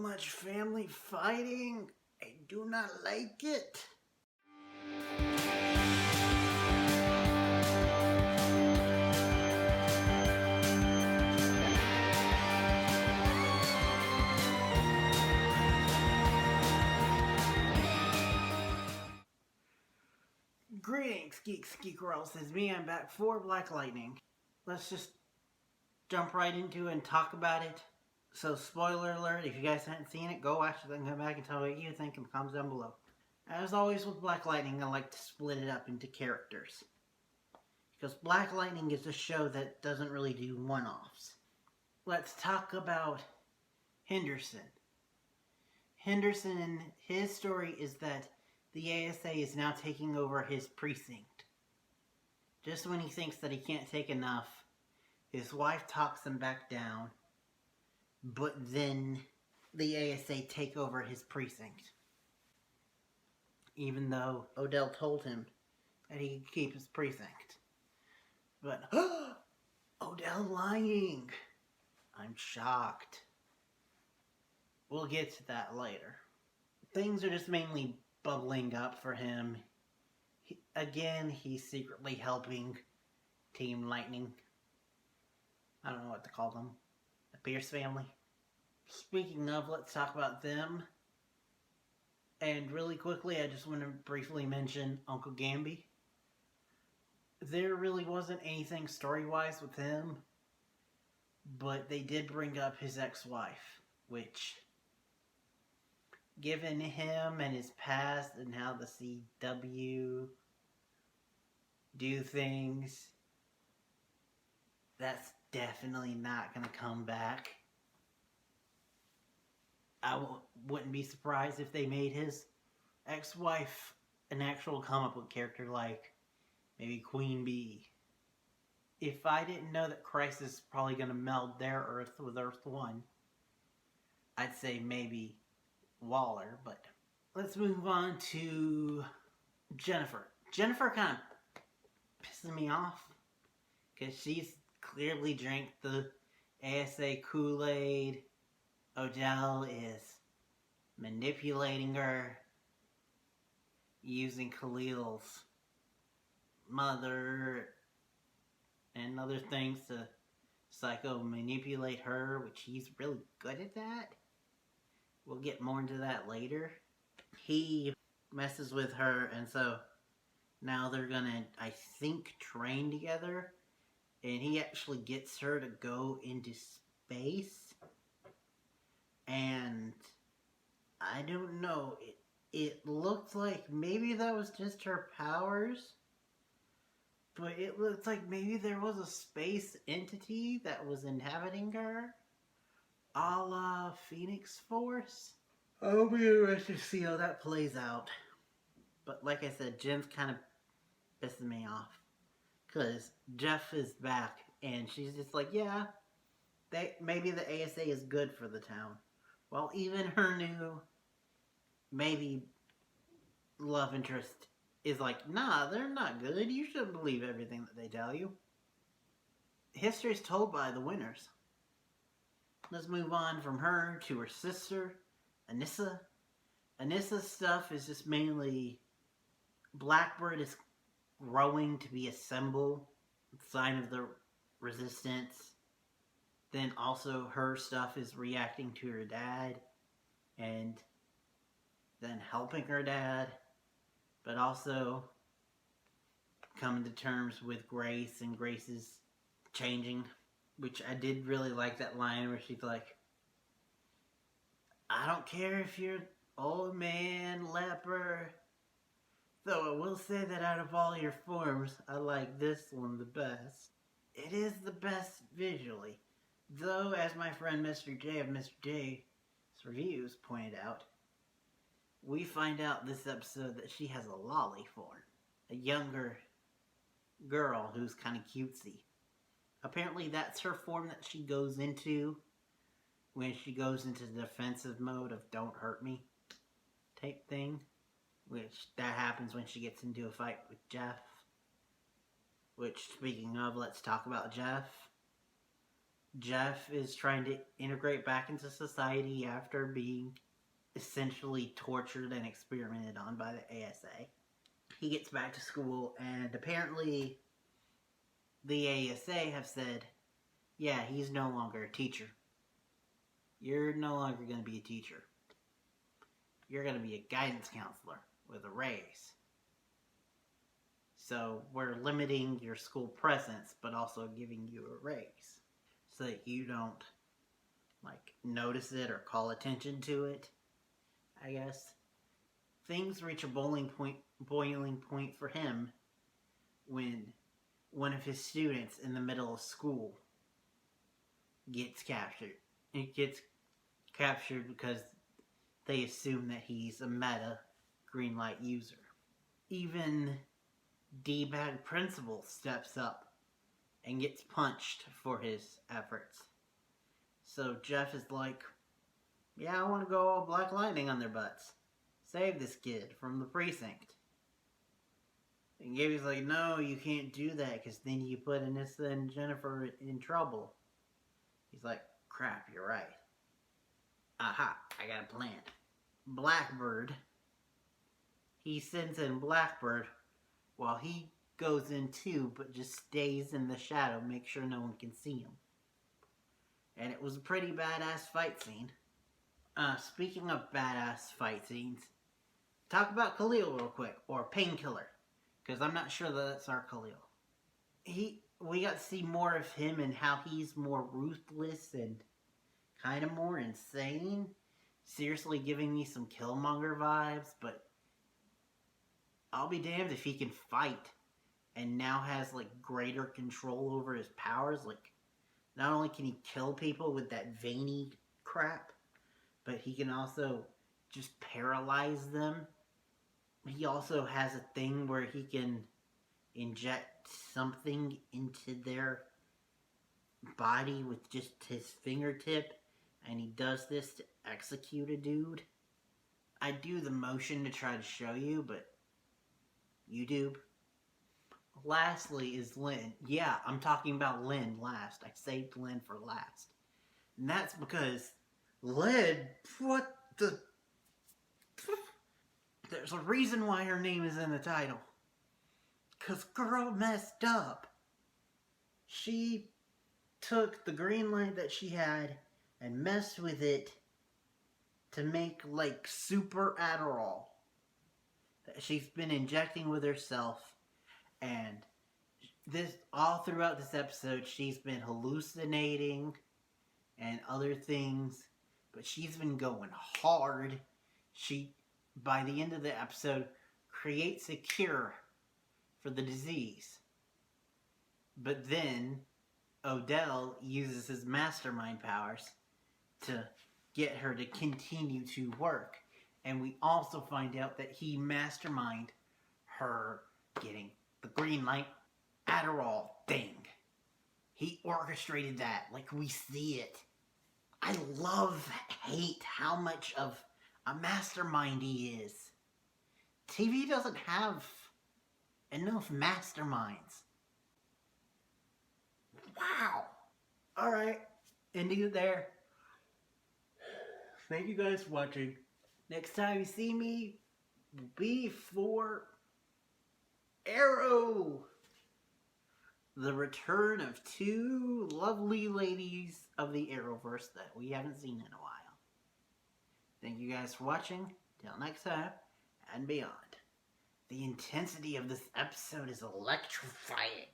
much family fighting. I do not like it. Greetings, geeks, geek-girls. It's me. I'm back for Black Lightning. Let's just jump right into it and talk about it. So, spoiler alert, if you guys haven't seen it, go watch it and come back and tell me what you think in the comments down below. As always with Black Lightning, I like to split it up into characters. Because Black Lightning is a show that doesn't really do one-offs. Let's talk about Henderson. Henderson, and his story is that the ASA is now taking over his precinct. Just when he thinks that he can't take enough, his wife talks him back down, but then the ASA take over his precinct. Even though Odell told him that he could keep his precinct. But, Odell lying! I'm shocked. We'll get to that later. Things are just mainly bubbling up for him. He's secretly helping Team Lightning. I don't know what to call them. The Pierce family. Speaking of, let's talk about them. And really quickly, I just want to briefly mention Uncle Gamby. There really wasn't anything story-wise with him, but they did bring up his ex-wife, which, given him and his past and how the CW do things, that's definitely not going to come back. I wouldn't be surprised if they made his ex-wife an actual comic book character like maybe Queen Bee. If I didn't know that Crisis is probably going to meld their Earth with Earth 1, I'd say maybe Waller, but let's move on to Jennifer. Jennifer kind of pisses me off because she's clearly drank the ASA Kool-Aid. Odell is manipulating her, using Khalil's mother and other things to psycho-manipulate her, which he's really good at that. We'll get more into that later. He messes with her, and so now they're gonna, I think, train together. And he actually gets her to go into space. And I don't know, it looked like maybe that was just her powers. But it looks like maybe there was a space entity that was inhabiting her. A la Phoenix Force. I'll be interested to see how that plays out. But like I said, Jen's kind of pissing me off. Because Jeff is back and she's just like, yeah, maybe the ASA is good for the town. Well, even her new, maybe, love interest is like, nah, they're not good. You shouldn't believe everything that they tell you. History is told by the winners. Let's move on from her to her sister, Anissa. Anissa's stuff is just mainly Blackbird is growing to be a symbol, sign of the resistance. Then also her stuff is reacting to her dad and then helping her dad, but also coming to terms with Grace and Grace's changing. Which I did really like that line where she's like, I don't care if you're old man, leper. Though I will say that out of all your forms, I like this one the best. It is the best visually. Though, as my friend Mr. J of Mr. J's Reviews pointed out, we find out this episode that she has a lolly form. A younger girl who's kind of cutesy. Apparently that's her form that she goes into when she goes into the defensive mode of don't hurt me type thing. Which, that happens when she gets into a fight with Jeff. Which, speaking of, let's talk about Jeff. Jeff is trying to integrate back into society after being essentially tortured and experimented on by the ASA. He gets back to school, and apparently the ASA have said, yeah, he's no longer a teacher. You're no longer going to be a teacher. You're going to be a guidance counselor with a raise. So we're limiting your school presence, but also giving you a raise so that you don't notice it or call attention to it, I guess. Things reach a boiling point for him when one of his students in the middle of school gets captured. It gets captured because they assume that he's a meta green light user. Even D-bag principal steps up and gets punched for his efforts. So Jeff is like, yeah, I want to go all Black Lightning on their butts. Save this kid from the precinct. And Gaby's like, no, you can't do that because then you put Anissa and Jennifer in trouble. He's like, crap, you're right. Aha, I got a plan. Blackbird. He sends in Blackbird while he goes in too, but just stays in the shadow, make sure no one can see him. And it was a pretty badass fight scene. Speaking of badass fight scenes, talk about Khalil real quick, or Painkiller, because I'm not sure that's our Khalil. We got to see more of him and how he's more ruthless and kind of more insane. Seriously giving me some Killmonger vibes, but I'll be damned if he can fight and now has greater control over his powers. Not only can he kill people with that veiny crap, but he can also just paralyze them. He also has a thing where he can inject something into their body with just his fingertip, and he does this to execute a dude. I do the motion to try to show you, but YouTube. Lastly is Lynn. Yeah, I'm talking about Lynn last. I saved Lynn for last. And that's because Lynn, what the... There's a reason why her name is in the title. Because girl messed up. She took the green light that she had and messed with it to make super Adderall that she's been injecting with herself. And this all throughout this episode, she's been hallucinating and other things, but she's been going hard. She, by the end of the episode, creates a cure for the disease. But then Odell uses his mastermind powers to get her to continue to work. And we also find out that he masterminded her getting the green light Adderall thing. He orchestrated that. We see it. I hate how much of a mastermind he is. TV doesn't have enough masterminds. Wow. Alright, ending it there. Thank you guys for watching. Next time you see me will be for Arrow. The return of two lovely ladies of the Arrowverse that we haven't seen in a while. Thank you guys for watching. Till next time and beyond. The intensity of this episode is electrifying.